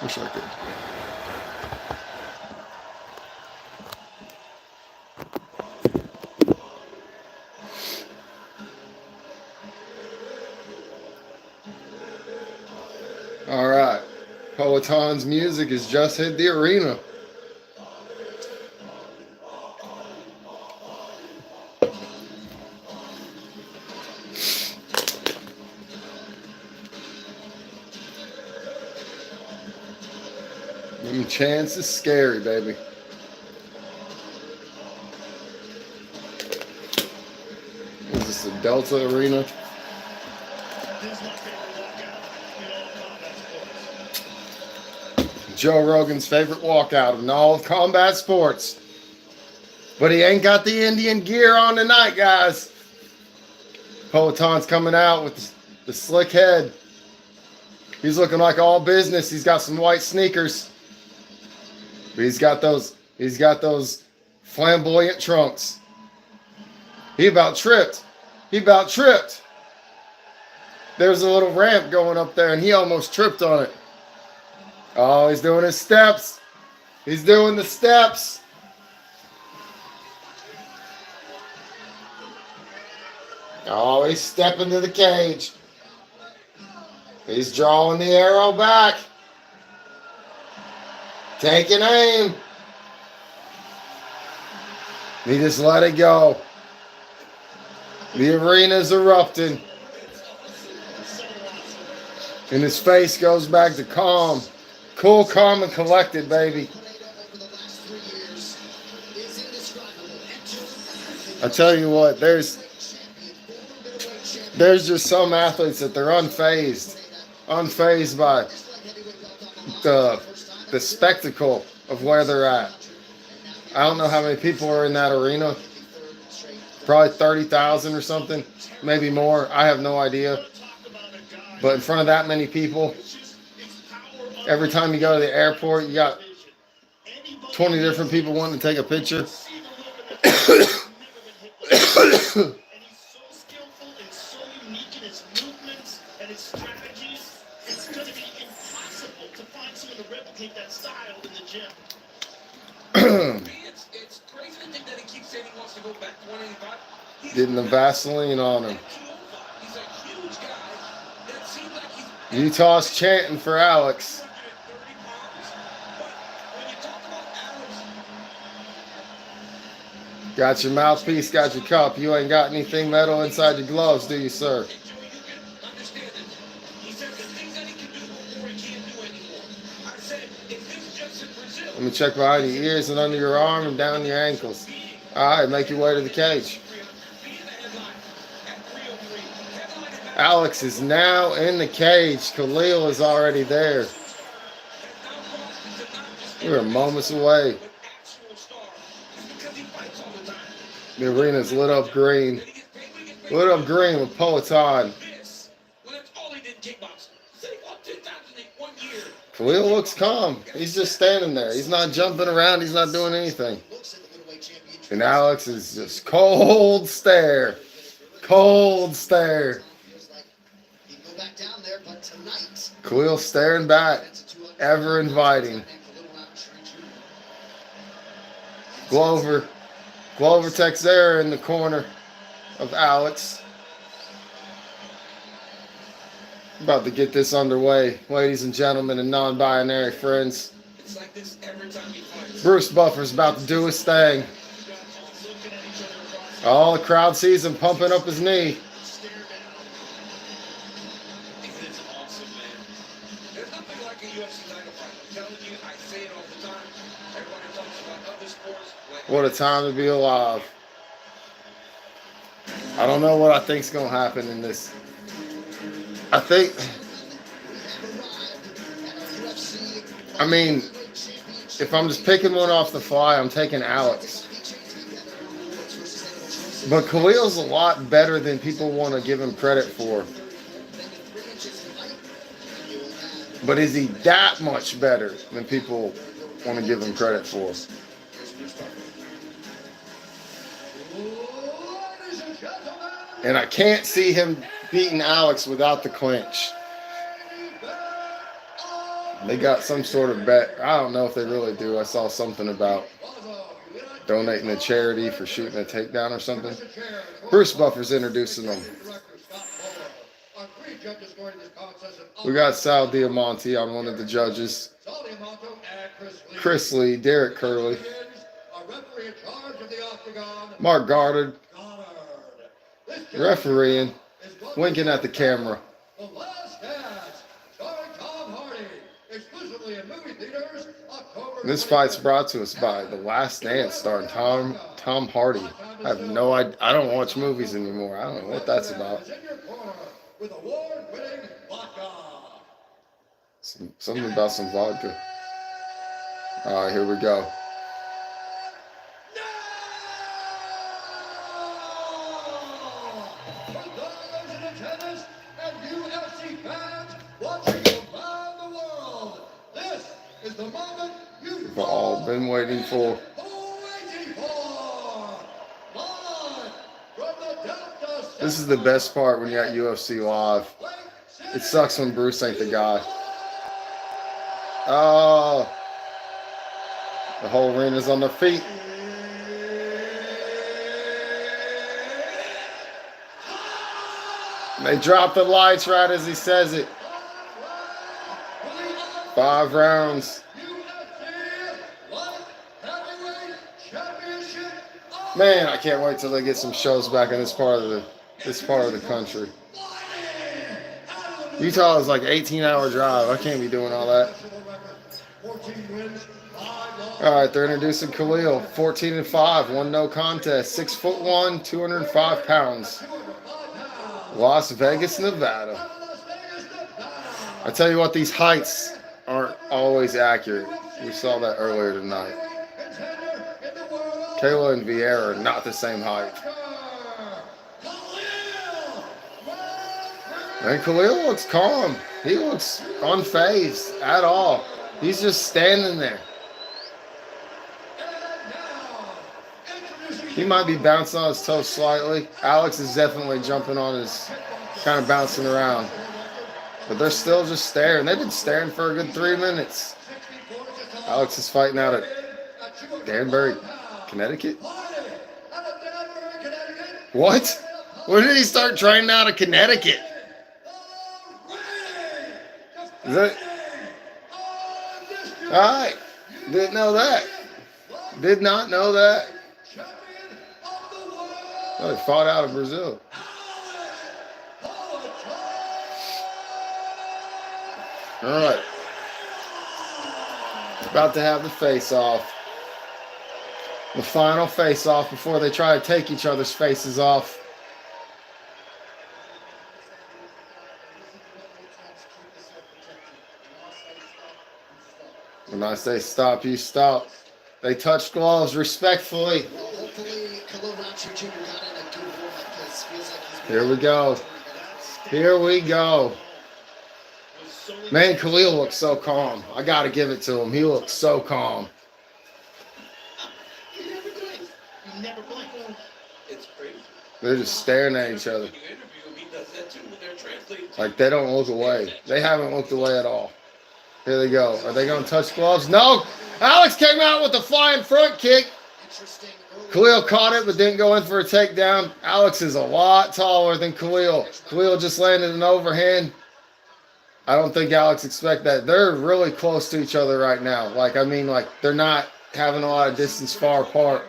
Wish I could. All right. Peloton's music has just hit the arena. Chance is scary, baby. Is this the Delta Arena? Joe Rogan's favorite walkout in all of combat sports. But he ain't got the Indian gear on tonight, guys. Peloton's coming out with the slick head. He's looking like all business. He's got some white sneakers. But he's got those flamboyant trunks. He about tripped. There's a little ramp going up there, and he almost tripped on it. Oh, he's doing his steps. He's doing the steps. Oh, he's stepping to the cage. He's drawing the arrow back. Taking aim. He just let it go. The arena's erupting. And his face goes back to calm. Cool, calm, and collected, baby. I tell you what, there's just some athletes that they're unfazed by the spectacle of where they're at. I don't know how many people are in that arena. Probably 30,000 or something, maybe more. I have no idea. But in front of that many people, every time you go to the airport, you got 20 different people wanting to take a picture. Getting the Vaseline on him. Utah's chanting for Alex. Got your mouthpiece, got your cup. You ain't got anything metal inside your gloves, do you, sir? Let me check behind your ears and under your arm and down your ankles. All right, make your way to the cage. Alex is now in the cage. Khalil is already there. We're moments away. The arena's lit up green. Lit up green with Peloton. Khalil looks calm. He's just standing there. He's not jumping around. He's not doing anything. And Alex is just cold stare. Cold stare. Khalil staring back. Ever inviting. Glover Texera in the corner of Alex. About to get this underway, ladies and gentlemen and non-binary friends. Bruce Buffer's about to do his thing. Oh, the crowd sees him pumping up his knee. What a time to be alive. I don't know what I think's going to happen in this. If I'm just picking one off the fly, I'm taking Alex. But Khalil's a lot better than people want to give him credit for. But is he that much better than people want to give him credit for? And I can't see him beating Alex without the clinch. They got some sort of bet. I don't know if they really do. I saw something about donating a charity for shooting a takedown or something. Bruce Buffer's introducing them. We got Sal Diamante on one of the judges. Chris Lee, Derek Curley, Mark Goddard, refereeing, winking at the camera. This fight's brought to us by The Last Dance, starring Tom Hardy. I have no idea. I don't watch movies anymore. I don't know what that's about. Something about some vodka. All right, here we go. We've all been waiting for. This is the best part when you got UFC live. It sucks when Bruce ain't the guy. Oh, the whole arena's on their feet. They drop the lights right as he says it. 5 rounds. Man, I can't wait till they get some shows back in this part of the country. Utah is like 18-hour drive. I can't be doing all that. All right, they're introducing Khalil, 14-5, one no contest, 6'1", 205 pounds. Las Vegas, Nevada. I tell you what, these heights aren't always accurate. We saw that earlier tonight. Kayla and Vieira are not the same height. And Khalil looks calm. He looks unfazed at all. He's just standing there. He might be bouncing on his toes slightly. Alex is definitely jumping on his, kind of bouncing around. But they're still just staring. They've been staring for a good 3 minutes. Alex is fighting out at Danbury, Connecticut. What? When did he start training out of Connecticut? Is that? All right. Didn't know that. Did not know that. Oh, he fought out of Brazil. All right. About to have the face-off. The final face-off before they try to take each other's faces off. When I say stop, you stop. They touch gloves respectfully. Here we go. Here we go. Man, Khalil looks so calm. I got to give it to him. He looks so calm. They're just staring at each other. Like they don't look away. They haven't looked away at all. Here they go. Are they going to touch gloves? No. Alex came out with a flying front kick. Khalil caught it but didn't go in for a takedown. Alex is a lot taller than Khalil. Khalil just landed an overhand. I don't think Alex expect that. They're really close to each other right now. Like they're not having a lot of distance far apart.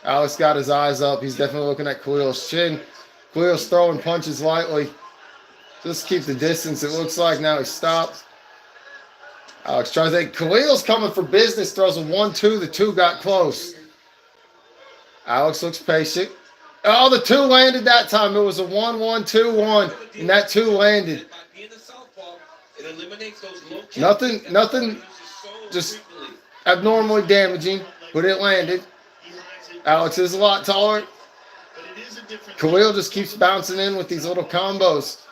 Alex got his eyes up. He's definitely looking at Khalil's chin. Khalil's throwing punches lightly. Just keep the distance, it looks like. Now he stops. Alex tries to. Khalil's coming for business. Throws a 1-2. The 2 got close. Alex looks patient. Oh, the 2 landed that time. It was a 1-1-2-1, and that 2 landed. Nothing just abnormally damaging, but it landed. Alex is a lot taller. Khalil just keeps bouncing in with these little combos,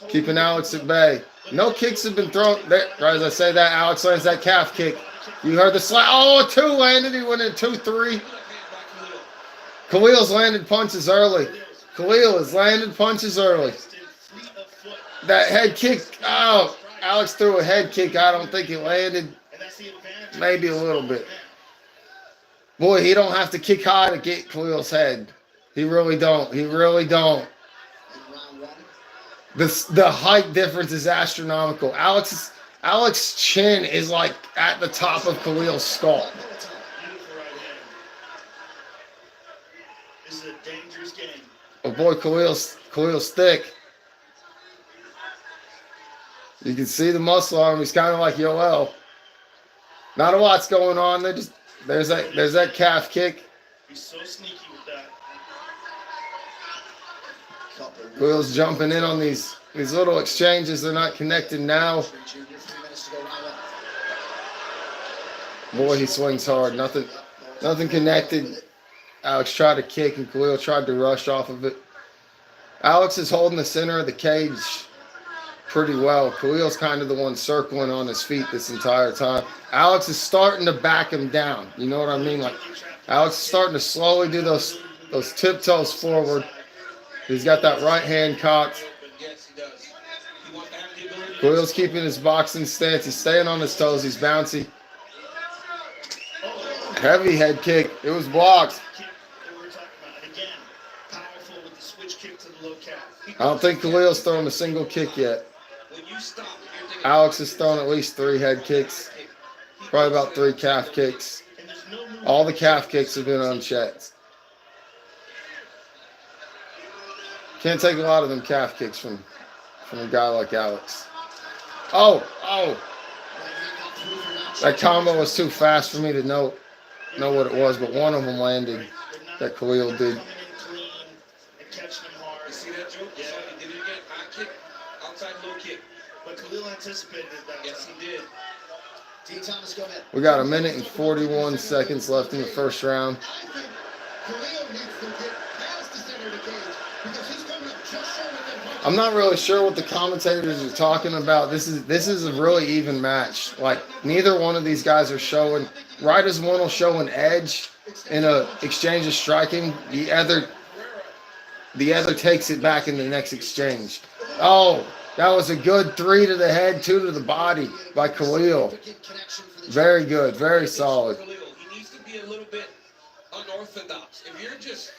keeping Alex at bay. No kicks have been thrown. There, right as I say that, Alex lands that calf kick. You heard the slap. Oh, a 2 landed. He went in 2-3. Khalil's landed punches early. Khalil has landed punches early. That head kick. Oh, Alex threw a head kick. I don't think it landed. Maybe a little bit. Boy, he don't have to kick high to get Khalil's head. He really don't. He really don't. The height difference is astronomical. Alex's chin is like at the top of Khalil's skull. This is a dangerous game. Oh boy, Khalil's thick. You can see the muscle on him. He's kind of like Yoel. Not a lot's going on. There's that calf kick. He's so sneaky with that. Khalil's jumping in on these little exchanges. They're not connected now. Boy, he swings hard. Nothing connected. Alex tried to kick and Khalil tried to rush off of it. Alex is holding the center of the cage pretty well. Khalil's kind of the one circling on his feet this entire time. Alex is starting to back him down. You know what I mean? Like Alex is starting to slowly do those tiptoes forward. He's got that right hand cocked. Khalil's keeping his boxing stance. He's staying on his toes. He's bouncy. Heavy head kick. It was blocked. I don't think Khalil's thrown a single kick yet. Alex has thrown at least 3 head kicks. Probably about 3 calf kicks. All the calf kicks have been unchecked. Can't take a lot of them calf kicks from a guy like Alex. Oh. That combo was too fast for me to know what it was, but one of them landed that Khalil did. See that, Joe? Yeah. He did it again. High kick, outside low kick. But Khalil anticipated that. Yes, he did. D. Thomas, go ahead. We got 1 minute and 41 seconds left in the first round. I think Khalil needs to get past the center of the cage because he's coming up just short of them. I'm not really sure what the commentators are talking about. This is a really even match. Like neither one of these guys are showing. Right as one will show an edge in a exchange of striking, the other takes it back in the next exchange. Oh, that was a good 3 to the head, 2 to the body by Khalil. Very good, very solid. He needs to be a little bit unorthodox. If you're just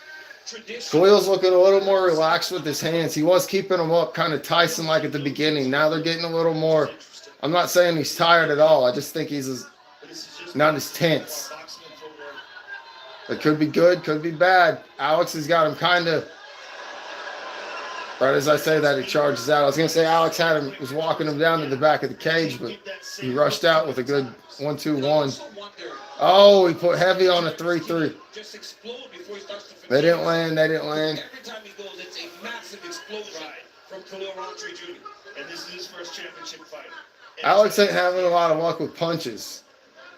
traditional. Khalil's looking a little more relaxed with his hands. He was keeping them up kind of Tyson-like at the beginning. Now they're getting a little more. I'm not saying he's tired at all. I just think he's not as tense. It could be good, could be bad. Alex has got him kind of. Right as I say that, he charges out. I was going to say Alex was walking him down to the back of the cage, but he rushed out with a good 1-2-1. Oh, he put heavy on a 3-3. They didn't land. Every time he goes, it's a massive explosion from Khalil Rountree Jr. And this is his first championship fight. Alex ain't having a lot of luck with punches.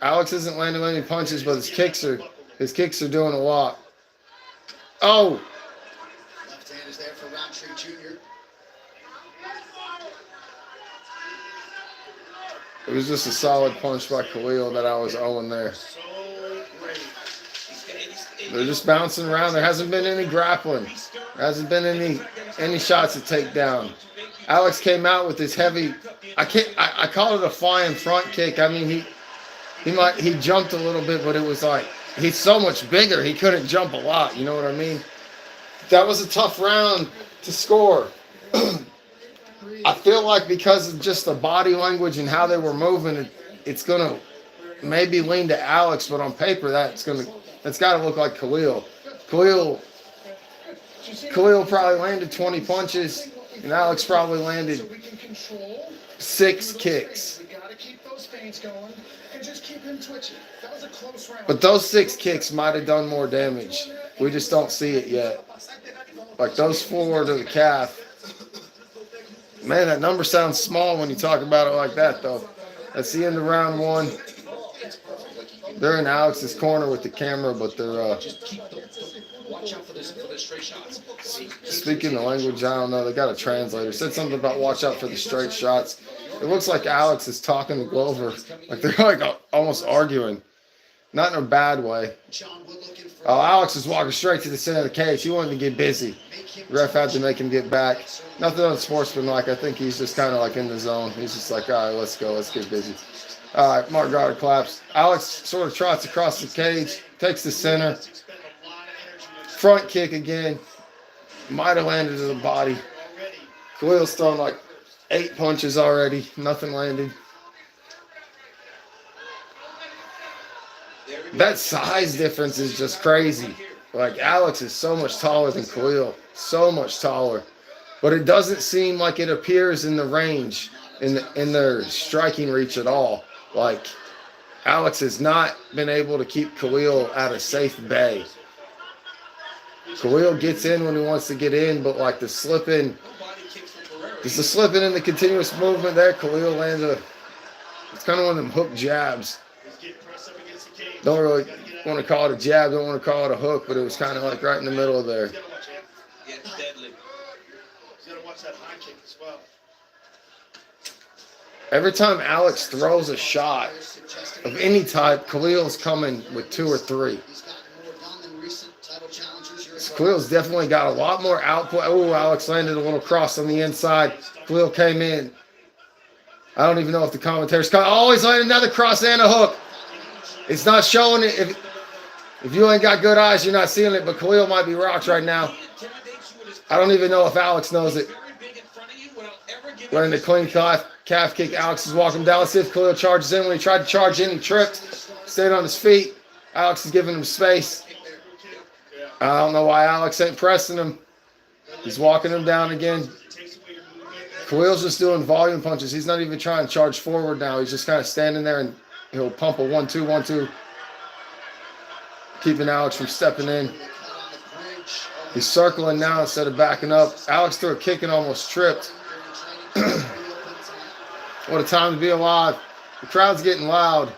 Alex isn't landing any punches, but his kicks are doing a lot. Oh. Left hand is there for Rountree Jr. It was just a solid punch by Khalil that I was owing there. So great. They're just bouncing around. There hasn't been any grappling. There hasn't been any shots to take down. Alex came out with this heavy. I call it a flying front kick. I mean he jumped a little bit, but it was like he's so much bigger. He couldn't jump a lot. You know what I mean? That was a tough round to score. I feel like because of just the body language and how they were moving, it's gonna maybe lean to Alex, but on paper that's got to look like Khalil. Khalil probably landed 20 punches, and Alex probably landed 6 kicks. But those 6 kicks might have done more damage. We just don't see it yet. Like those 4 to the calf. Man, that number sounds small when you talk about it like that, though. That's the end of round 1. They're in Alex's corner with the camera, but they're speaking the language. I don't know. They got a translator. Said something about watch out for the straight shots. It looks like Alex is talking to Glover, like they're like almost arguing. Not in a bad way. John Wood looking for Oh, Alex is walking straight to the center of the cage. He wanted to get busy. Ref had to make him get back. Nothing unsportsmanlike. I think he's just kind of like in the zone. He's just like, all right, let's go. Let's get busy. All right, Mark Goddard claps. Alex sort of trots across the cage, takes the center. Expend a lot of energy to Front kick again. Might have landed to the body. already. Khalil's thrown like 8 punches already. Nothing landed. That size difference is just crazy. Like, Alex is so much taller than Khalil. So much taller. But it doesn't seem like it appears in the range, in their striking reach at all. Like, Alex has not been able to keep Khalil at a safe bay. Khalil gets in when he wants to get in, but like the slipping, just the slipping in the continuous movement there, Khalil lands it's kind of one of them hook jabs. He's getting pressed up against the cage. Don't really want to call it a jab, don't want to call it a hook, but it was kind of like right in the middle there. He's got to watch it. Yeah, it's deadly. He's got to watch that high kick as well. Every time Alex throws a shot of any type, Khalil's coming with 2 or 3. He's gotten more done than recent title challengers. Khalil's definitely got a lot more output. Oh, Alex landed a little cross on the inside. Khalil came in. I don't even know if the commentator's caught. Oh, he's landed another cross and a hook. It's not showing it. If you ain't got good eyes, you're not seeing it, but Khalil might be rocked right now. I don't even know if Alex knows it. Landing a clean calf kick. Alex is walking down. Let's see if Khalil charges in. When he tried to charge in, he tripped. Stayed on his feet. Alex is giving him space. I don't know why Alex ain't pressing him. He's walking him down again. Khalil's just doing volume punches. He's not even trying to charge forward now. He's just kind of standing there and he'll pump a 1-2, 1-2. Keeping Alex from stepping in. He's circling now instead of backing up. Alex threw a kick and almost tripped. What a time to be alive. The crowd's getting loud.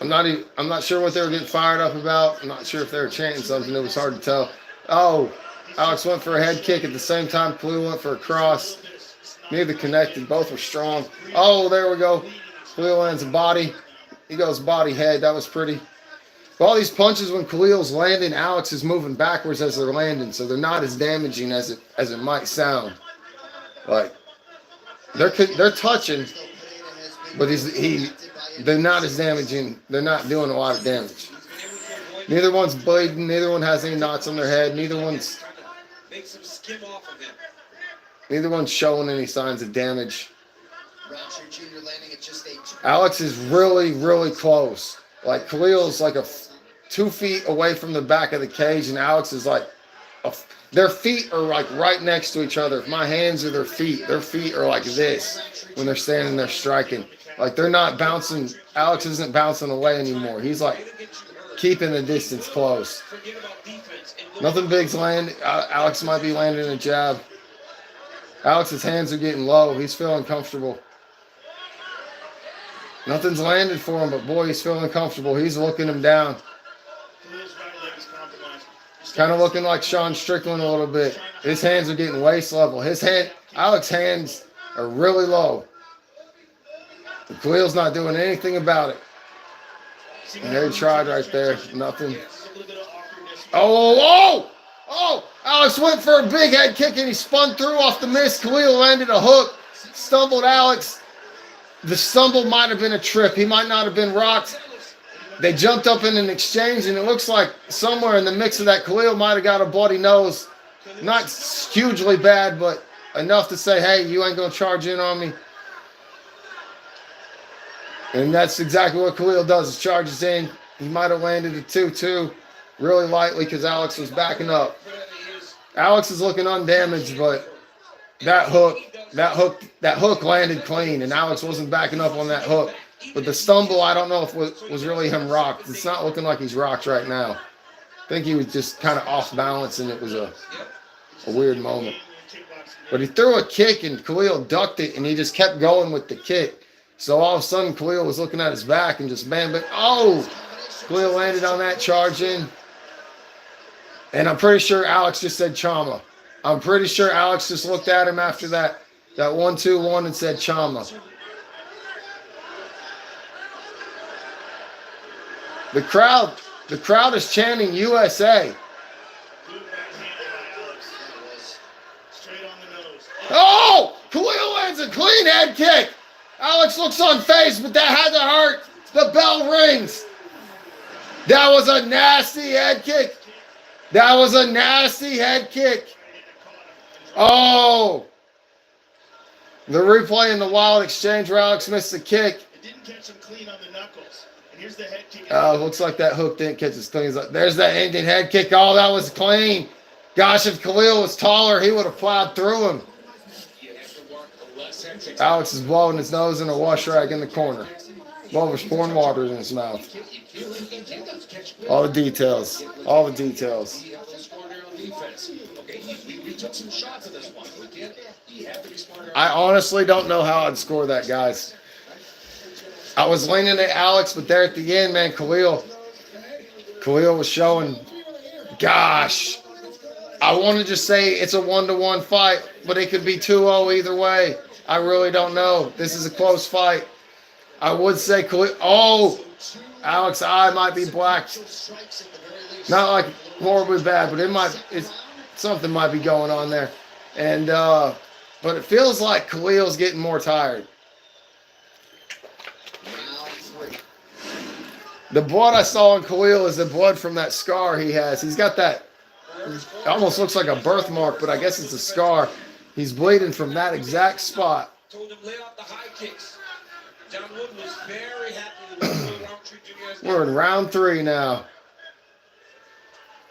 I'm not sure what they were getting fired up about. I'm not sure if they were chanting something. It was hard to tell. Oh, Alex went for a head kick at the same time Khalil went for a cross. Neither connected. Both were strong. Oh, there we go. Khalil lands a body. He goes body head. That was pretty. But all these punches, when Khalil's landing, Alex is moving backwards as they're landing, so they're not as damaging as it might sound. Like they're touching, but they're not as damaging. They're not doing a lot of damage. Neither one's bleeding. Neither one has any knots on their head. Neither one's showing any signs of damage. Alex is really, really close. Like Khalil's like 2 feet away from the back of the cage, and Alex is like, their feet are like right next to each other. If my hands are their feet are like this when they're standing there striking. Like they're not bouncing. Alex isn't bouncing away anymore. He's like keeping the distance close. Nothing big's landing. Alex might be landing a jab. Alex's hands are getting low. He's feeling comfortable. Nothing's landed for him, but boy, he's feeling comfortable. He's looking him down. Kind of looking like Sean Strickland a little bit. His hands are getting waist level. Alex's hands are really low. Khalil's not doing anything about it. And they tried right there. Nothing. Oh! Alex went for a big head kick and he spun through off the miss. Khalil landed a hook. Stumbled Alex. The stumble might have been a trip. He might not have been rocked. They jumped up in an exchange, and it looks like somewhere in the mix of that, Khalil might have got a bloody nose. Not hugely bad, but enough to say, hey, you ain't going to charge in on me. And that's exactly what Khalil does, is charges in. He might have landed a 2-2 really lightly because Alex was backing up. Alex is looking undamaged, but that hook landed clean, and Alex wasn't backing up on that hook. But the stumble, I don't know if it was really him rocked. It's not looking like he's rocked right now. I think he was just kind of off balance, and it was a weird moment. But he threw a kick, and Khalil ducked it, and he just kept going with the kick. So all of a sudden, Khalil was looking at his back and just bam. Oh! Khalil landed on that charge in. And I'm pretty sure Alex just said Chama. I'm pretty sure Alex just looked at him after that 1-2-1 and said Chama. The crowd is chanting USA. Good backhand by Alex. Straight on the nose. Oh! Khalil lands a clean head kick. Alex looks unfazed, but that had to hurt. The bell rings. That was a nasty head kick. That was a nasty head kick. Oh! The replay in the wild exchange where Alex missed the kick. It didn't catch him clean on the knuckles. And here's the head kick. Looks like that hook didn't catch as clean. There's that Indian head kick. Oh, that was clean. Gosh, if Khalil was taller, he would have plowed through him. Alex is blowing his nose in a wash rag in the corner. Bulver's pouring water in his mouth. All the details. All the details. I honestly don't know how I'd score that, guys. I was leaning at Alex, but there at the end, man, Khalil was showing. Gosh, I want to just say it's a 1-1 fight, but it could be 2-0 either way. I really don't know. This is a close fight. I would say Khalil. Oh, Alex's eye might be black. Not like horribly bad, but something might be going on there. And but it feels like Khalil's getting more tired. The blood I saw in Khalil is the blood from that scar he has. He's got that, it almost looks like a birthmark, but I guess it's a scar. He's bleeding from that exact spot. Told him lay out the high kicks. John Wood was very happy with Roundtree Jr. We're in round 3 now.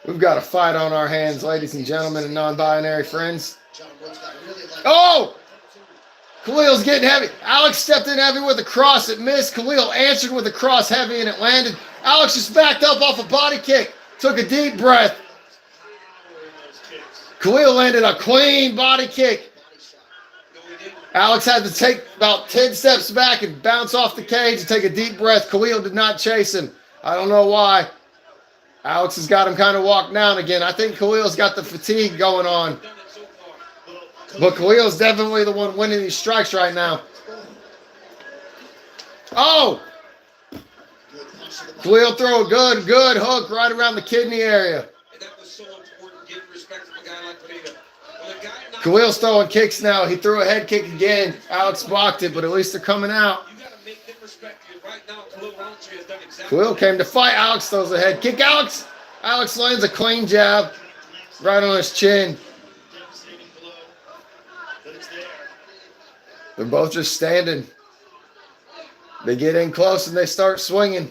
We've got a fight on our hands, ladies and gentlemen and non-binary friends. Oh! Khalil's getting heavy. Alex stepped in heavy with a cross. It missed. Khalil answered with a cross heavy and it landed. Alex just backed up off a body kick. Took a deep breath. Khalil landed a clean body kick. Alex had to take about 10 steps back and bounce off the cage and take a deep breath. Khalil did not chase him. I don't know why. Alex has got him kind of walked down again. I think Khalil's got the fatigue going on. But Khalil's definitely the one winning these strikes right now. Oh! Khalil throw a good hook right around the kidney area. And that was so important, getting respect from a guy like Pineda. Khalil's throwing kicks now. He threw a head kick again. Alex blocked it, but at least they're coming out. You got to make them respect you. Right now, Khalil Roundtree has done exactly. Khalil came to fight. Alex throws a head kick. Alex lands a clean jab right on his chin. Devastating blow. But it's there. They're both just standing. They get in close and they start swinging.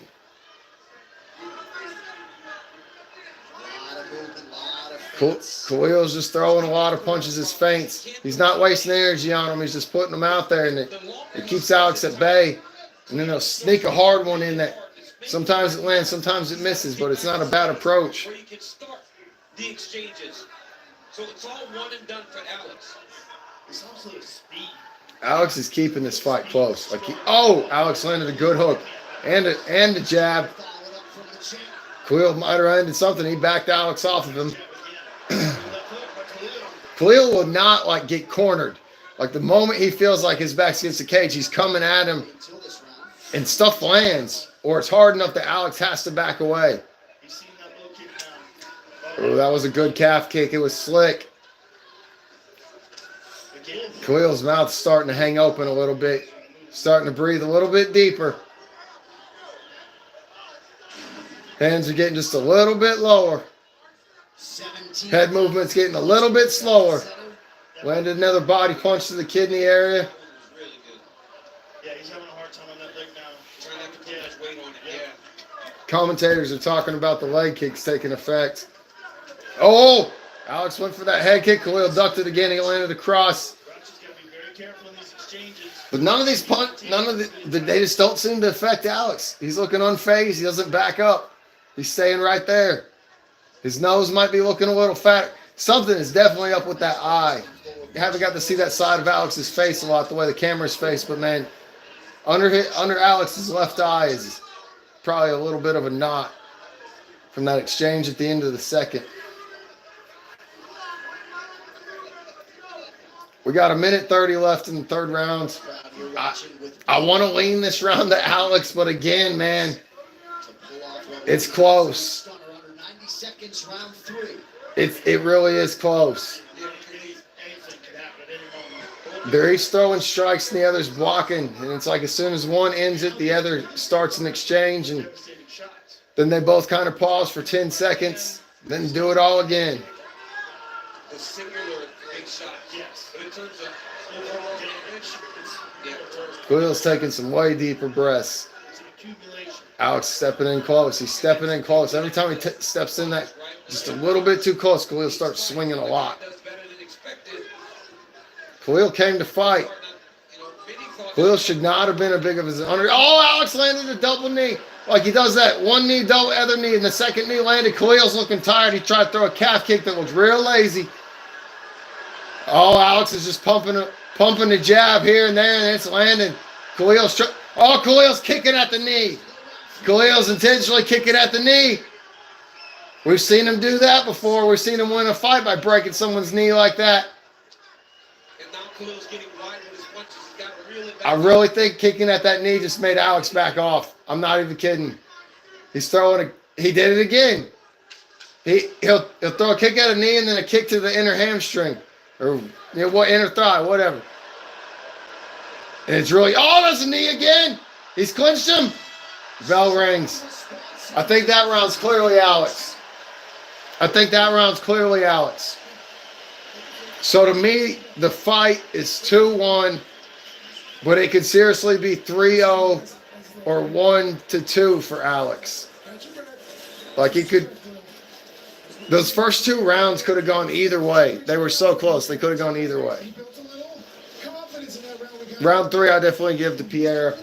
Khalil's just throwing a lot of punches as feints. He's not wasting energy on them. He's just putting them out there, and it keeps Alex at bay. And then they'll sneak a hard one in that. Sometimes it lands, sometimes it misses, but it's not a bad approach. Where you can start the exchanges. So it's all one and done for Alex. It's also the speed. Alex is keeping this fight close. Alex landed a good hook and a jab. Khalil might have ended something. He backed Alex off of him. Khalil will not get cornered. Like the moment he feels like his back's against the cage, he's coming at him and stuff lands, or it's hard enough that Alex has to back away. Oh, that was a good calf kick. It was slick. Khalil's mouth's starting to hang open a little bit, starting to breathe a little bit deeper. Hands are getting just a little bit lower. Head movement's getting a little bit slower. Landed another body punch to the kidney area. Yeah, he's having a hard time on that leg now. Trying not to put much weight on it. Yeah. Commentators are talking about the leg kicks taking effect. Oh! Alex went for that head kick. Khalil ducked it again. He landed a cross. Roundtree's got to be very careful in these exchanges. But none of these they just don't seem to affect Alex. He's looking unfazed. He doesn't back up. He's staying right there. His nose might be looking a little fat. Something is definitely up with that eye. I haven't got to see that side of Alex's face a lot, the way the camera's faced, but man, under Alex's left eye is probably a little bit of a knot from that exchange at the end of the second. We got 1:30 left in the third round. I want to lean this round to Alex, but again, man, It's close. Stunner under 90 seconds, round 3. It really is close. Anything could happen at any moment. They're each throwing strikes and the other's blocking. And it's like as soon as one ends it, the other starts an exchange. And Devastating shots. then they both kind of pause for 10 seconds, then do it all again. The singular big shot. Yes. But in terms of overall damage, yeah. Khalil's taking some way deeper breaths. It's an accumulation. Alex stepping in close. He's stepping in close. Every time he steps in that just a little bit too close, Khalil starts swinging a lot. Does better than expected. Khalil came to fight. Khalil should not have been a big of his under. Oh, Alex landed a double knee. Like he does that one knee, double other knee, and the second knee landed. Khalil's looking tired. He tried to throw a calf kick that looks real lazy. Oh, Alex is just pumping the jab here and there, and it's landing. Khalil's kicking at the knee. Khalil's intentionally kicking at the knee. We've seen him do that before. We've seen him win a fight by breaking someone's knee like that. And now Khalil's getting wide with his punches. He's got to reel it back. I really think kicking at that knee just made Alex back off. I'm not even kidding. He's throwing he did it again. He'll throw a kick at a knee and then a kick to the inner hamstring. Or inner thigh, whatever. And it's really, there's a knee again. He's clinched him. Bell rings. I think that round's clearly Alex. So to me, the fight is 2-1, but it could seriously be 3-0 or 1-2 for Alex. Like it could. Those first 2 rounds could have gone either way. They were so close. They could have gone either way. Round 3, I definitely give to Pierre.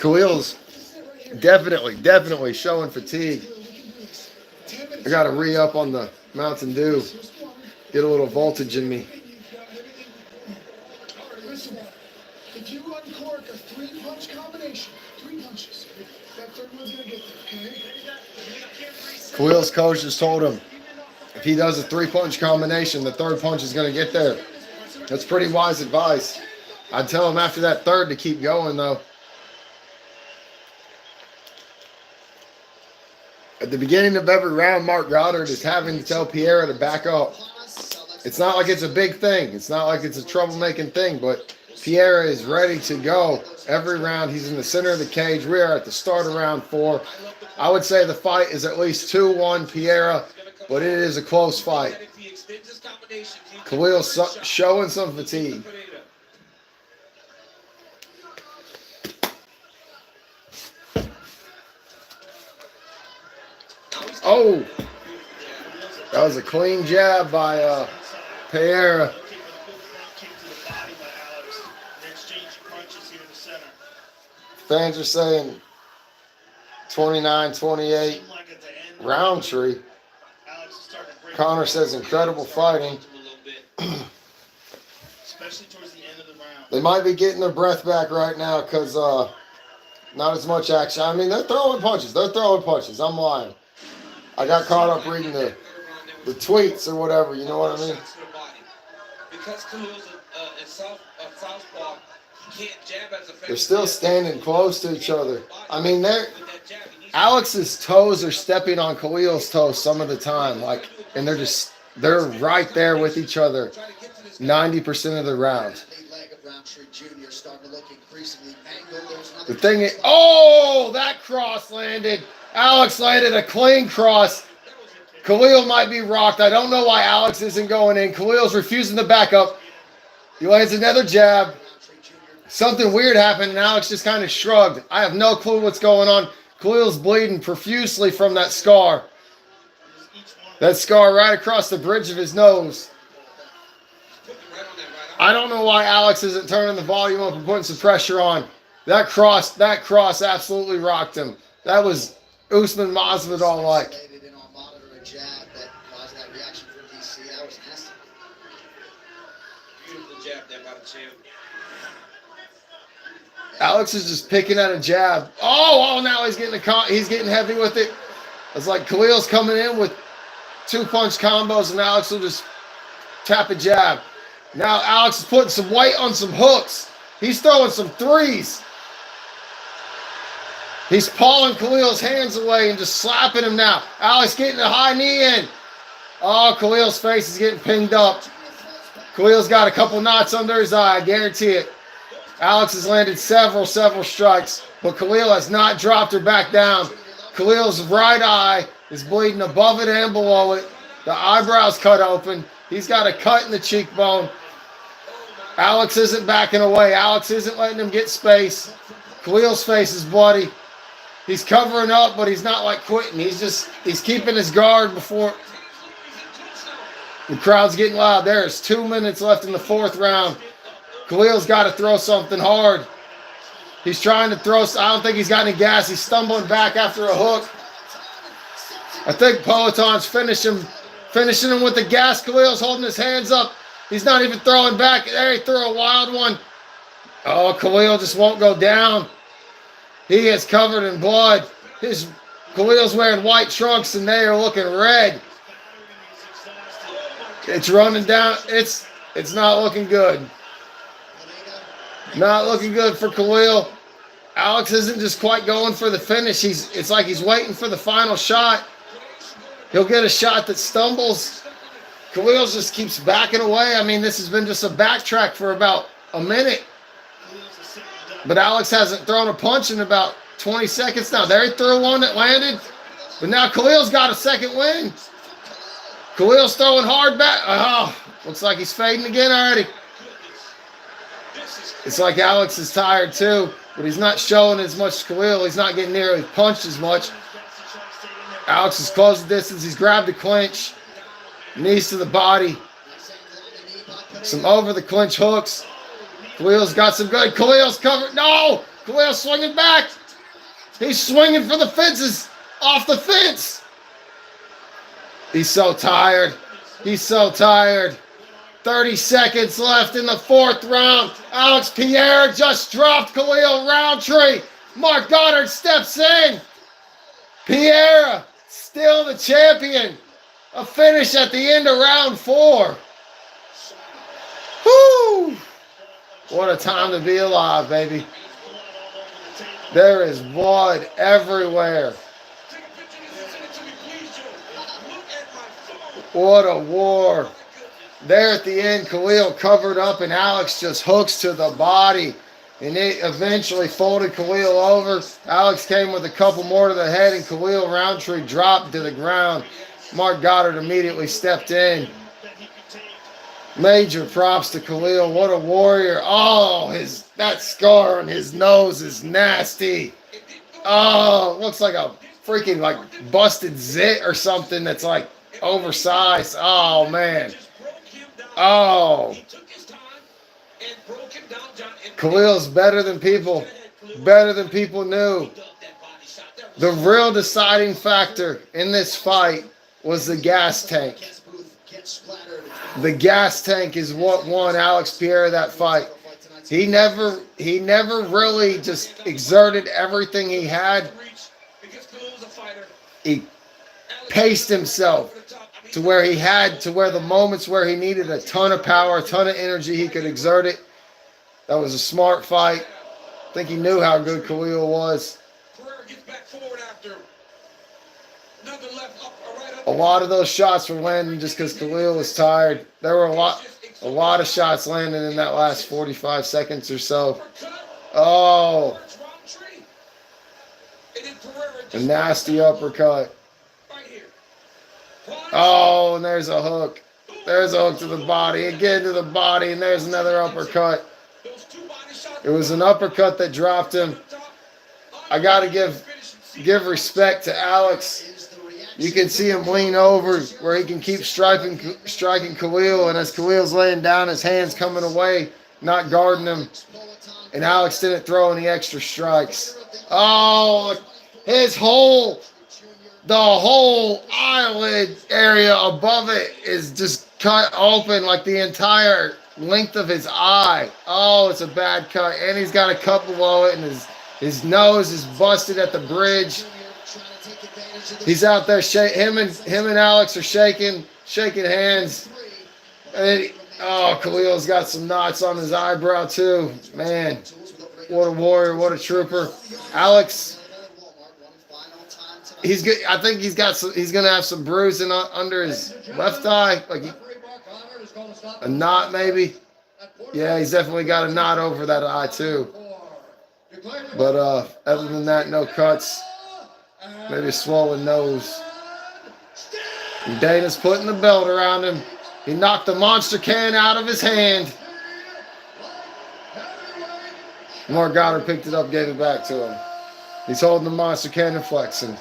Khalil's definitely showing fatigue. I got to re-up on the Mountain Dew. Get a little voltage in me. If you uncork a 3-punch combination, 3 punches, that third one's gonna get there, okay? Khalil's coach just told him if he does a 3-punch combination, the third punch is going to get there. That's pretty wise advice. I'd tell him after that third to keep going, though. At the beginning of every round, Mark Goddard is having to tell Pierre to back up. It's not like it's a big thing. It's not like it's a troublemaking thing, but Pierre is ready to go. Every round, he's in the center of the cage. We are at the start of round 4. I would say the fight is at least 2-1 Pierre, but it is a close fight. Khalil showing some fatigue. Oh, that was a clean jab by Pierre. Fans are saying 29-28 Roundtree. Connor says incredible fighting. Especially towards the end of the round. They might be getting their breath back right now because not as much action. I mean, they're throwing punches. I'm lying. I got caught up reading the tweets or whatever. You know what I mean? Because Khalil's a southpaw, he can't jab as effectively. They're still standing close to each other. I mean, Alex's toes are stepping on Khalil's toes some of the time, and they're right there with each other 90% of the round. The thing is, that cross landed. Alex landed a clean cross. Khalil might be rocked. I don't know why Alex isn't going in. Khalil's refusing to back up. He lands another jab. Something weird happened, and Alex just kind of shrugged. I have no clue what's going on. Khalil's bleeding profusely from that scar. That scar right across the bridge of his nose. I don't know why Alex isn't turning the volume up and putting some pressure on. That cross absolutely rocked him. That was Usman Masvidal-like. Alex is just picking at a jab. Now he's getting heavy with it. It's like Khalil's coming in with 2-punch combos, and Alex will just tap a jab. Now Alex is putting some weight on some hooks. He's throwing some threes. He's pulling Khalil's hands away and just slapping him now. Alex getting a high knee in. Oh, Khalil's face is getting pinged up. Khalil's got a couple knots under his eye, I guarantee it. Alex has landed several strikes, but Khalil has not dropped her back down. Khalil's right eye is bleeding above it and below it. The eyebrow's cut open. He's got a cut in the cheekbone. Alex isn't backing away. Alex isn't letting him get space. Khalil's face is bloody. He's covering up, but he's not like quitting. He's keeping his guard before the crowd's getting loud. There's 2 minutes left in the fourth round. Khalil's got to throw something hard. He's trying to throw. I don't think he's got any gas. He's stumbling back after a hook. I think Poaton's finishing him with the gas. Khalil's holding his hands up. He's not even throwing back. There, he threw a wild one. Oh, Khalil just won't go down. He is covered in blood. Khalil's wearing white trunks and they are looking red. It's running down. It's not looking good. Not looking good for Khalil. Alex isn't just quite going for the finish. It's like he's waiting for the final shot. He'll get a shot that stumbles. Khalil just keeps backing away. I mean, this has been just a backtrack for about a minute. But Alex hasn't thrown a punch in about 20 seconds now. There he threw one that landed. But now Khalil's got a second win. Khalil's throwing hard back. Oh, looks like he's fading again already. It's like Alex is tired too, but he's not showing as much as Khalil. He's not getting nearly punched as much. Alex has closed the distance. He's grabbed the clinch. Knees to the body. Some over the clinch hooks. Khalil's got some good. Khalil's covered. No! Khalil's swinging back. He's swinging for the fences. Off the fence. He's so tired. He's so tired. 30 seconds left in the fourth round. Alex Pierre just dropped Khalil Roundtree. Mark Goddard steps in. Pierre still the champion. A finish at the end of round 4. Whoo! What a time to be alive, baby. There is blood everywhere. What a war. There at the end, Khalil covered up and Alex just hooks to the body. And it eventually folded Khalil over. Alex came with a couple more to the head and Khalil Roundtree dropped to the ground. Mark Goddard immediately stepped in. Major props to Khalil. What a warrior. Oh, that scar on his nose is nasty. Oh, looks like a freaking busted zit or something that's oversized. Oh, man. Oh. Khalil's better than people knew. The real deciding factor in this fight was the gas tank. The gas tank is what won Alex Pierre that fight. He never really just exerted everything he had. He paced himself to where the moments where he needed a ton of power, a ton of energy, he could exert it. That was a smart fight. I think he knew how good Khalil was. A lot of those shots were landing just because Khalil was tired. There were a lot of shots landing in that last 45 seconds or so. Oh. A nasty uppercut. Oh, and there's a hook. There's a hook to the body. Again to the body, and there's another uppercut. It was an uppercut that dropped him. I got to give respect to Alex. You can see him lean over where he can keep striking Khalil, and as Khalil's laying down, his hands coming away, not guarding him. And Alex didn't throw any extra strikes. Oh, the whole eyelid area above it is just cut open, like the entire length of his eye. Oh, it's a bad cut, and he's got a cut below it, and his nose is busted at the bridge. He's out there, him and Alex are shaking hands. And Khalil's got some knots on his eyebrow too. Man, what a warrior, what a trooper. Alex he's good. I think he's got some, he's gonna have some bruising under his left eye, like a knot maybe. Yeah, he's definitely got a knot over that eye too. But other than that, no cuts. Maybe a swollen nose. And Dana's putting the belt around him. He knocked the monster can out of his hand. Mark Goddard picked it up, gave it back to him. He's holding the monster can and flexing.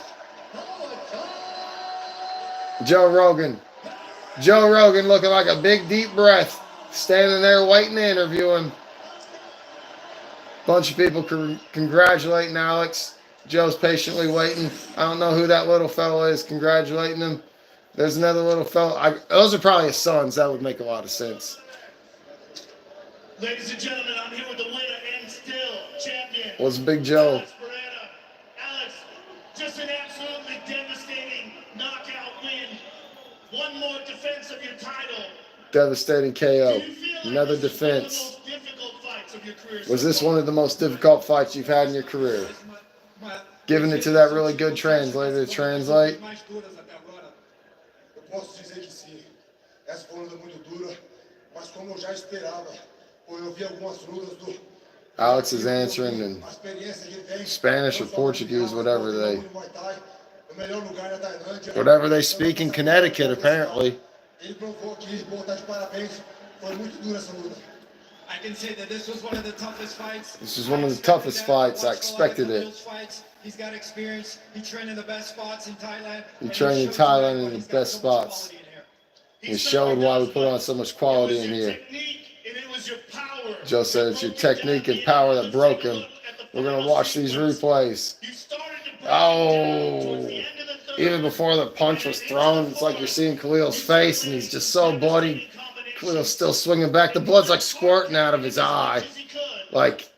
Joe Rogan. Joe Rogan looking like a big deep breath. Standing there waiting to interview him. Bunch of people congratulating Alex. Joe's patiently waiting. I don't know who that little fellow is congratulating him. There's another little fellow. Those are probably his sons. That would make a lot of sense. Ladies and gentlemen, I'm here with the winner and still champion. What's Big Joe? Alex Pereira. Alex, just an absolutely devastating knockout win. One more defense of your title. Devastating KO. Another defense. Was this one of the most difficult fights you've had in your career? Giving it to that really good translator to translate. Eu posso dizer que sim. Essa foi uma luta muito dura, mas como eu já esperava, eu vi algumas lutas do Alex is answering in Spanish or Portuguese, whatever they speak in Connecticut, apparently. Ele provou que botar de parabéns. Foi muito dura essa luta. I can say that this was one of the toughest fights. This was one of the toughest fights. I expected it. He's got experience. He trained in the best spots in Thailand. He trained in Thailand in the best spots. He showed why we put on so much quality in here. Joe said it's your technique and power that broke him. We're going to watch these replays. Oh, even before the punch was thrown, it's like you're seeing Khalil's face, and he's just so bloody. Khalil's still swinging back. The blood's like squirting out of his eye. Like,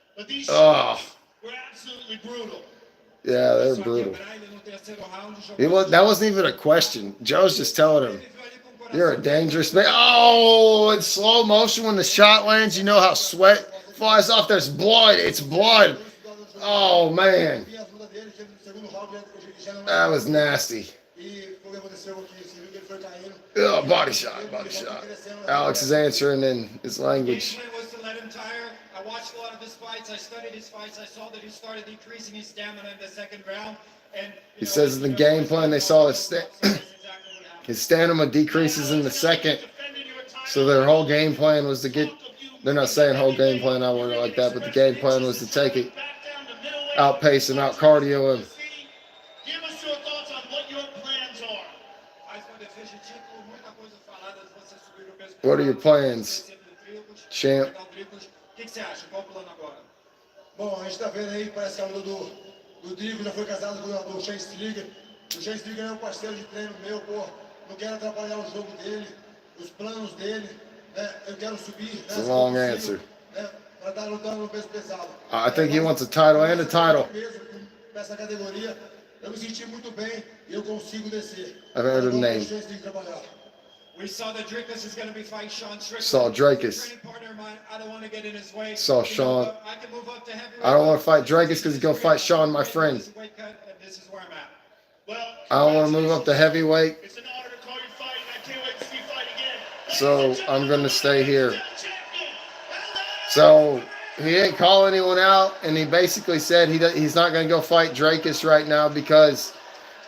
oh. Yeah, they're brutal. That wasn't even a question. Joe's just telling him, you're a dangerous man. Oh, in slow motion when the shot lands, you know how sweat flies off. There's blood. It's blood. Oh, man. That was nasty. Oh, body shot, body shot. Alex is answering in his language. I watched a lot of his fights. I studied his fights. I saw that he started decreasing his stamina in the second round. And he says in the game plan they saw his stamina decreases in the second. So their whole game plan was to get. They're not saying whole game plan. I word it like that, but the game plan was to take it, outpace him, out cardio him. Give us your thoughts on what your plans are. What are your plans, champ? O que você acha? Qual o plano agora? Bom, a gente tá vendo aí, parece que a luta do Drigo já foi casado com o Shane Strickler. O Shane Strickler é um parceiro de treino meu, pô. Não quero atrapalhar o jogo dele, os planos dele, né? Eu quero subir. It's a long answer. Né? Pra estar lutando no peso pesado. I think he wants a title and a title. Nessa categoria, eu me senti muito bem e eu consigo descer. I've heard the name. We saw that Dricus is going to be fighting Sean Strickland. Saw Dracus. I don't want to get in his way. Saw Sean. I can move up to heavyweight. I don't want to fight Dracus because he's going to fight Sean, my friend. This is where I'm at. Well, I don't want to move up to heavyweight, it's an honor to call you fight, and I can't wait to see you fight again. so I'm going to stay here. So he didn't call anyone out, and he basically said he's not going to go fight Dracus right now because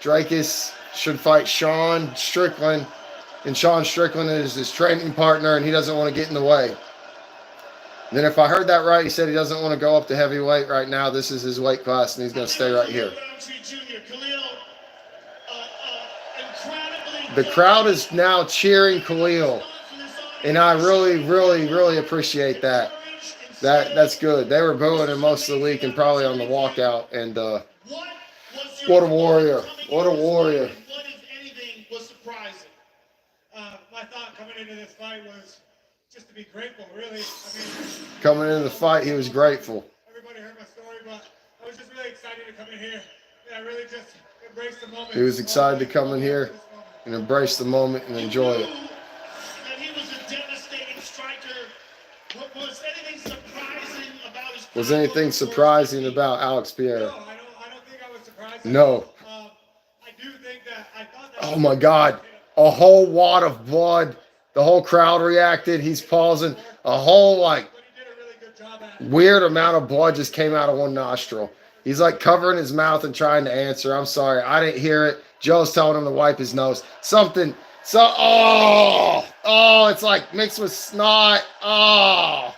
Dracus should fight Sean Strickland, and Sean Strickland is his training partner, and he doesn't want to get in the way. And then if I heard that right, he said he doesn't want to go up to heavyweight right now. This is his weight class, and he's going to stay right here. The crowd is now cheering Khalil, and I really, really, really appreciate that. That's good. They were booing him most of the week and probably on the walkout. And what a warrior! What a warrior! What, if anything, was surprising? My thought coming into this fight was just to be grateful, really. I mean, Coming into the fight, he was grateful. everybody heard my story, but I was just really excited to come in here. And I really just embraced the moment. He was excited to come in here and embrace the moment and enjoy it. That he was a devastating striker. Was anything surprising about his Was anything surprising about Alex Pereira? No, I don't think I was surprised. No. I Oh my God. A whole wad of blood. The whole crowd reacted. He's pausing. A whole like But he did a really good job at it. weird amount of blood just came out of one nostril. He's like covering his mouth and trying to answer. I'm sorry. I didn't hear it. Joe's telling him to wipe his nose. Something. Oh, it's like mixed with snot. Oh,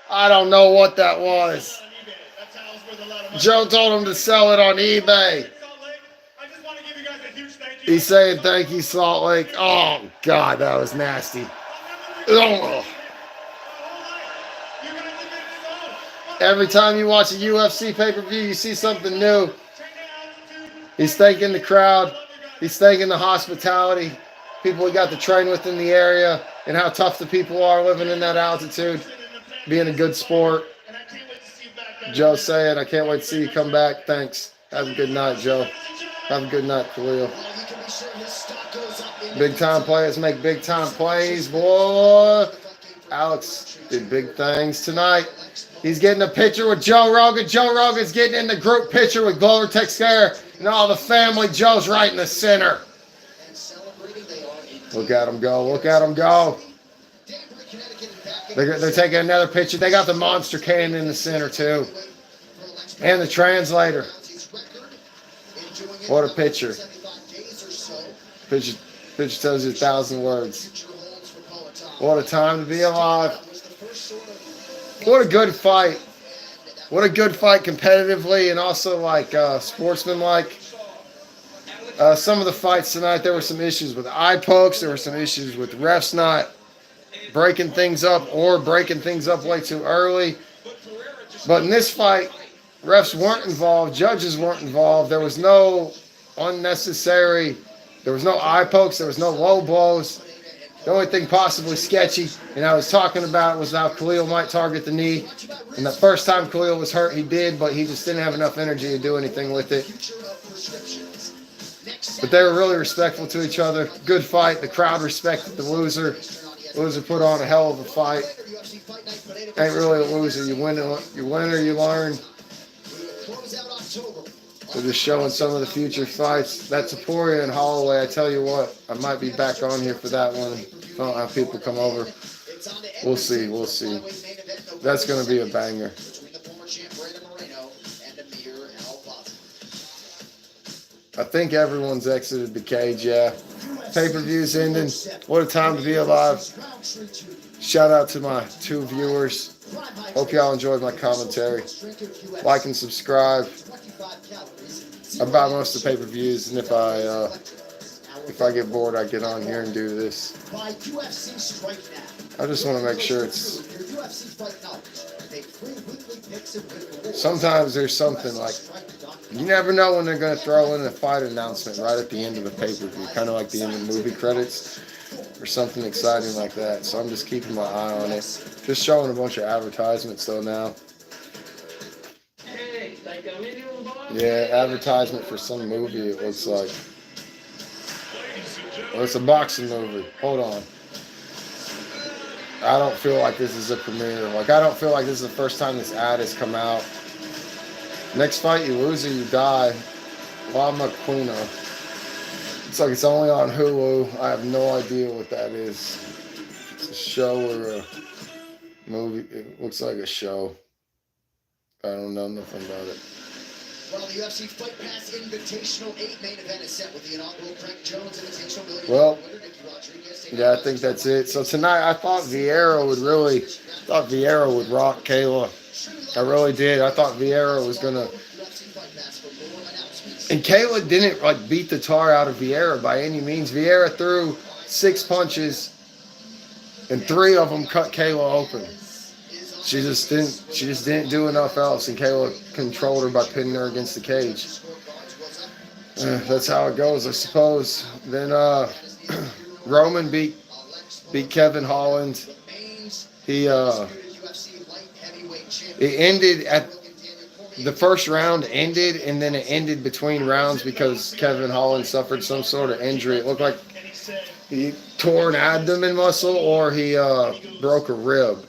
I don't know what that was. On eBay. That's how it's worth a lot of money. Joe told him to sell it on eBay. Salt Lake, I just want to give you guys a huge thank you. He's saying thank you, Salt Lake. Oh, God, that was nasty. Oh. Every time you watch a UFC pay-per-view, you see something new. He's thanking the crowd. He's thanking the hospitality, people he got to train with in the area, and how tough the people are living in that altitude, being a good sport. And I can't wait to see you back, guys. Joe saying, I can't wait to see you come back. Thanks. Have a good night, Joe. Have a good night, Khalil. Well, you can be sure his stock goes up in Big time players make big time plays, boy. Alex did big things tonight. He's getting a picture with Joe Rogan. Joe Rogan's getting in the group picture with Glover Teixeira and all the family. Joe's right in the center. and celebrating. They are in Look at him go. Look at him go. Danbury, Connecticut, and back in They're taking another picture. They got the monster cannon in the center, too. And the translator. his record, enjoying it What a for picture. 75 days or so. Picture tells you 1,000 words. Future holds for Poetano. What a time to be alive. That was the first sort of What a good fight. What a good fight competitively and also like sportsmanlike. Some of the fights tonight, there were some issues with eye pokes. There were some issues with refs not breaking things up or breaking things up way too early. But in this fight, refs weren't involved. Judges weren't involved. There was no unnecessary. There was no eye pokes. There was no low blows. The only thing possibly sketchy, and I was talking about, was how Khalil might target the knee. And the first time Khalil was hurt, he did, but he just didn't have enough energy to do anything with it. future of prescriptions. Next But they were really respectful to each other. Good fight. The crowd respected the loser. Loser put on a hell of a fight. UFC Fight Night Potato Ain't really a loser. You win or you learn. close out October. They're just showing some of the future fights. That Taporia and Holloway, I tell you what, I might be back on here for that one. I don't have people come over. It's on to We'll see. We'll see. That's going to be a banger. between the former champ Brandon Moreno and Amir Al-Bazzi. I think everyone's exited the cage, yeah. Pay-per-view's ending. What a time to be alive. Shout out to my 2 viewers. Hope y'all enjoyed my commentary. Like and subscribe. I buy most of the pay-per-views, and if I get bored, I get on here and do this. By UFC Strike Now. I just want to make sure it's. Your UFC Fight Night. Make free weekly picks and win rewards. Sometimes there's something like you never know when they're going to throw in a fight announcement right at the end of the pay-per-view, kind of like the end of movie credits or something exciting like that. So I'm just keeping my eye on it. Just showing a bunch of advertisements though now. Yeah, advertisement for some movie. It looks like. Well, it's a boxing movie. Hold on. I don't feel like this is a premiere. Like, I don't feel like this is the first time this ad has come out. Next fight, you lose or you die. La Maquina. It's like it's only on Hulu. I have no idea what that is. It's a show or a movie. It looks like a show. I don't know nothing about it. Well, the UFC Fight Pass Invitational 8 main event is set with the inaugural Frank Jones Invitational $1 million Well, winner, Nicky Rodriguez, taking yeah, I on think that's it. So tonight, I thought Vieira would rock Kayla. I really did. I thought Vieira was gonna. UFC Fight Pass for more announcements. And Kayla didn't like beat the tar out of Vieira by any means. Vieira threw 6 punches, and 3 of them cut Kayla open. She just didn't do enough else, and Kayla controlled her by pinning her against the cage. That's how it goes, I suppose. Then Roman beat Kevin Holland. He it ended at the first round ended, and then it ended between rounds because Kevin Holland suffered some sort of injury. It looked like he tore an abdomen muscle or he broke a rib.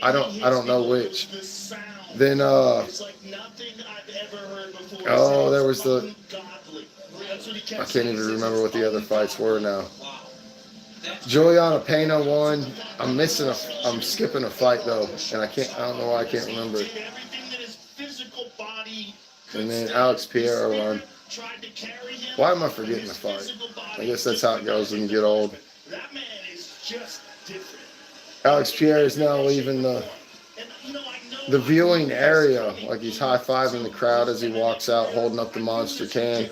I don't know which. Then there was the what he kept I can't saying. even He says remember what it's the other only fights power. were now. Wow. That's Juliana Pena won. I'm skipping a fight though, and I don't know why I can't remember. Did everything that his physical body could And then stand. Alex His Pierre won. spirit tried to carry him, Why am I but forgetting his the fight? physical body I guess that's how it just goes when you couldn't get old. That man is just different. Alex Pierre is now leaving the And, you know, I know viewing area, like he's high-fiving the crowd as he walks out, holding up the monster can.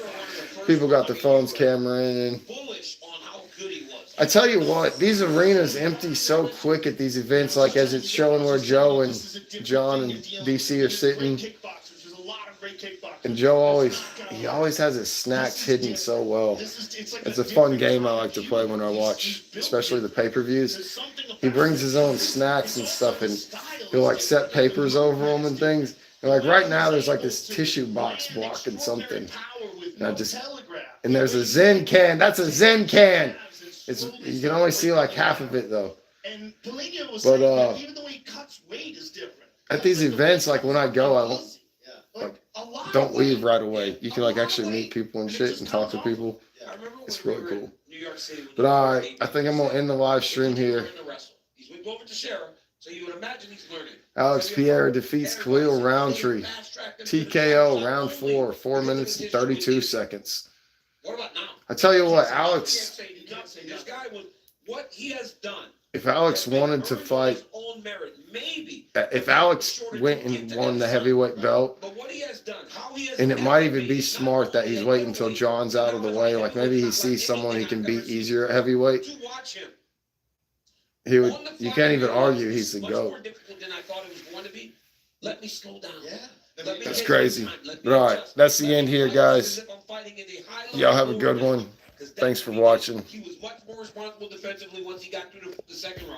People got their phones camera in, and bullish on how good he was. I tell you what, these arenas empty so quick at these events, like as it's showing where Joe and John and DC are sitting. And Joe always has his snacks hidden so well. It's a fun game I like to play when I watch, especially the pay-per-views. He brings his own snacks and stuff, and he'll like set papers over them and things. And like right now, there's like this tissue box blocking something. And there's a Zen can. That's a Zen can. You can only see like half of it though. But even though he cuts weight is different. At these events, like when I go, don't leave right away. You can like actually meet people and shit and talk to people. I remember when It's we really were in cool. New York City with But I think I'm gonna end the live stream here. He's moved over to Sarah, so you would imagine he's learning. Alex Pierre defeats Khalil Roundtree. TKO round 4, 4 minutes and 32 seconds. What about now? I tell you what, You Alex, can't say this guy was what he has done. if Alex wanted to fight, On merit, maybe. if Alex went and won the heavyweight belt, But what he has done, how he has and it might even be smart that he's waiting until John's out of the way. Like maybe he sees someone he can beat easier at heavyweight. to watch him. He would. You can't even argue he's the Much GOAT. more difficult than I thought it was going to be. Let me slow down. Yeah. Let me That's take crazy. my time. Let me But all right, adjust. that's the Let end me here, fight guys. as if I'm fighting in a high-level Y'all have a good movement. one. 'Cause Thanks for that's what he did. watching. He was much more responsible defensively once he got through the second round.